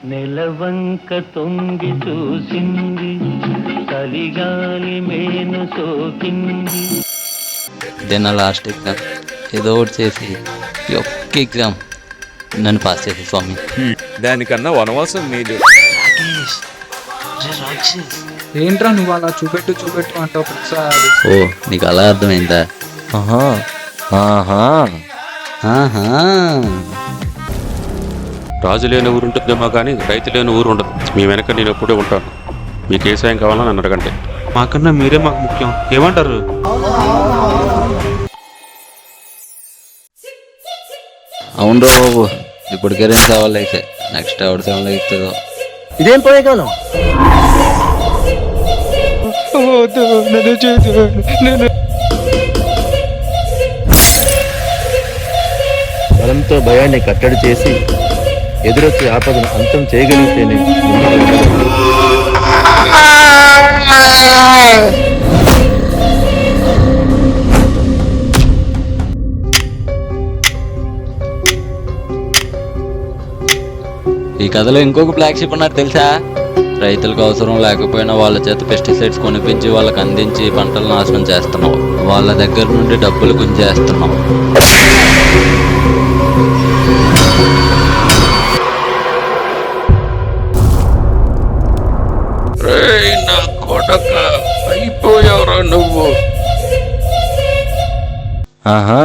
నెలవంక తొంగి చూసింది, చలిగాలి మేను సోకింది. దెన్ లాస్ట్ ఎగ్జామ్ ఏదో ఒకటి చేసి ఈ ఒక్క ఎగ్జామ్ నన్ను పాస్ చేసే స్వామి. దానికన్నా వనవాసం మేలు. ఏంట్రా నువ్వు అలా చూపెట్టు అంటావు ప్రతిసారి. ఓ నీకు అలా అర్థమైందా? ఆహా ఆహా. ఆహా. రాజు లేని ఊరు ఉంటుందేమో కానీ రైతు లేని ఊరు ఉండదు. మీ వెనక నేను ఎప్పుడూ ఉంటాను. మీకు ఏ సాయం కావాలని నన్ను అడగండి. మాకన్నా మీరే మాకు ముఖ్యం. ఏమంటారు? అవునరా బాబు, ఇప్పటికే 2 సేవలు అయితే నెక్స్ట్ ఎవరి సేవలు అవుతుందో. ఇదేం పోయేకాలం? బలంతో భయాన్ని కట్టడి చేసి ఎదురొచ్చే ఆపదను అంతం చేయగలిగితేనే ఈ కథలో ఇంకొక బ్లాక్ షిప్ ఉన్నట్టు తెలుసా? రైతులకు అవసరం లేకపోయినా వాళ్ళ చేత పెస్టిసైడ్స్ కొనిపించి వాళ్ళకి అందించి పంటలు నాశనం చేస్తున్నావు. వాళ్ళ దగ్గర నుండి డబ్బులు గుంజేస్తున్నావు. నా కొడక అయిపోయావురా నువ్వు. ఆహా.